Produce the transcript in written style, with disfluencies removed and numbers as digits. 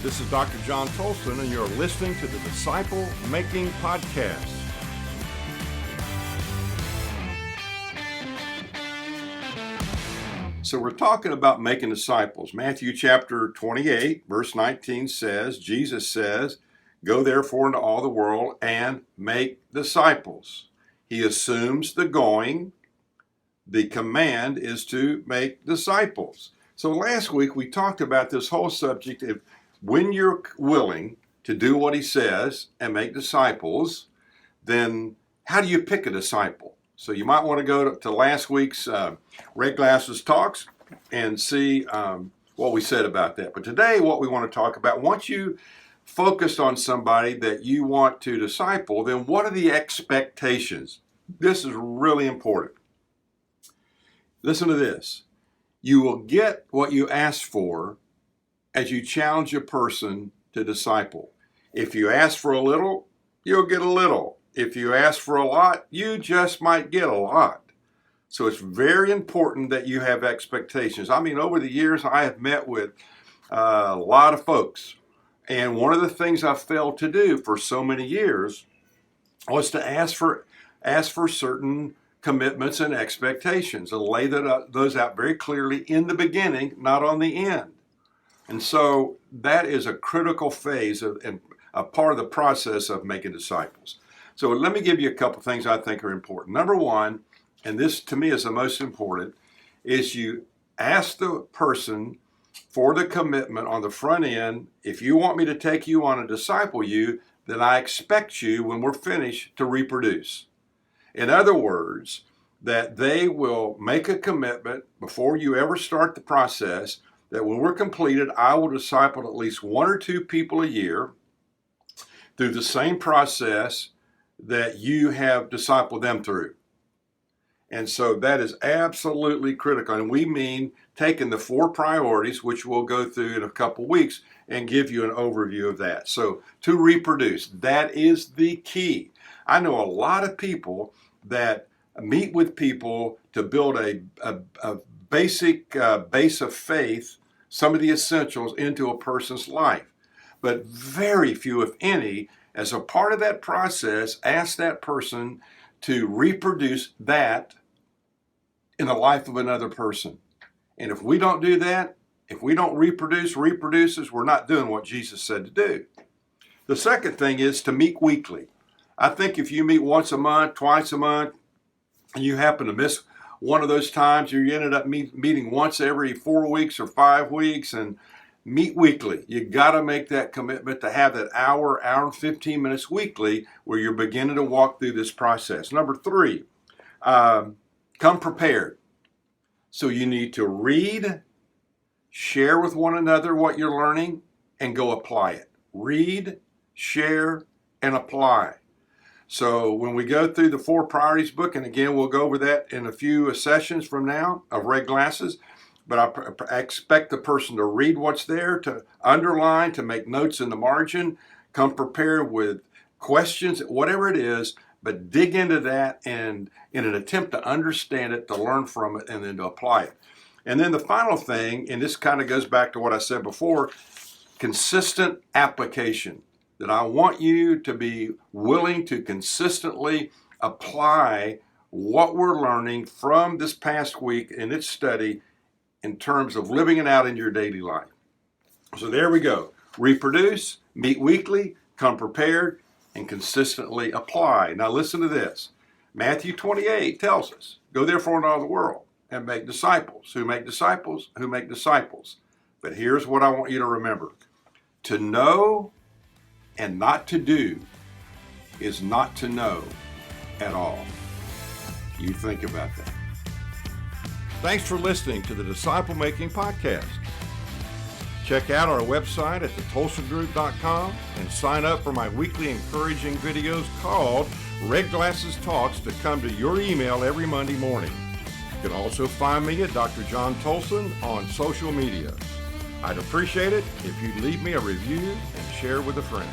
This is Dr. John Tolson, and you're listening to the Disciple Making Podcast. So we're talking about making disciples. Matthew chapter 28, verse 19 says, Jesus says, "Go therefore into all the world and make disciples." He assumes the going. The command is to make disciples. So last week we talked about this whole subject of when you're willing to do what he says and make disciples, then how do you pick a disciple? So you might want to go to last week's Red Glasses Talks and see what we said about that. But today what we want to talk about, once you focused on somebody that you want to disciple, then what are the expectations? This is really important. Listen to this. You will get what you ask for as you challenge a person to disciple. If you ask for a little, you'll get a little. If you ask for a lot, you just might get a lot. So it's very important that you have expectations. I mean, over the years, I have met with a lot of folks. And one of the things I failed to do for so many years was to ask for certain commitments and expectations and lay those out very clearly in the beginning, not on the end. And so that is a critical phase and a part of the process of making disciples. So let me give you a couple things I think are important. Number one, and this to me is the most important, is you ask the person for the commitment on the front end. If you want me to take you on and disciple you, then I expect you, when we're finished, to reproduce. In other words, that they will make a commitment before you ever start the process that when we're completed, I will disciple at least one or two people a year through the same process that you have discipled them through. And so that is absolutely critical. And we mean taking the 4 priorities, which we'll go through in a couple weeks, and give you an overview of that. So to reproduce, that is the key. I know a lot of people that meet with people to build a basic base of faith, some of the essentials into a person's life. But very few, if any, as a part of that process, ask that person to reproduce that in the life of another person. And if we don't do that, if we don't reproduces, we're not doing what Jesus said to do. The second thing is to meet weekly. I think if you meet once a month, twice a month, and you happen to miss one of those times, or you ended up meeting once every 4 weeks or 5 weeks, and meet weekly. You got to make that commitment to have that hour and 15 minutes weekly where you're beginning to walk through this process. Number 3, come prepared. So you need to read, share with one another what you're learning, and go apply it. Read, share, and apply. So when we go through the 4 priorities book, and again, we'll go over that in a few sessions from now of Red Glasses, but I expect the person to read what's there, to underline, to make notes in the margin, come prepared with questions, whatever it is, but dig into that and in an attempt to understand it, to learn from it, and then to apply it. And then the final thing, and this kind of goes back to what I said before, consistent application. That I want you to be willing to consistently apply what we're learning from this past week in its study in terms of living it out in your daily life. So there we go. Reproduce, meet weekly, come prepared, and consistently apply. Now listen to this. Matthew 28 tells us, "Go therefore into all the world and make disciples, who make disciples, who make disciples." But here's what I want you to remember. To know and not to do is not to know at all. You think about that. Thanks for listening to the Disciple Making Podcast. Check out our website at thetolsongroup.com and sign up for my weekly encouraging videos called Red Glasses Talks to come to your email every Monday morning. You can also find me at Dr. John Tolson on social media. I'd appreciate it if you'd leave me a review and share with a friend.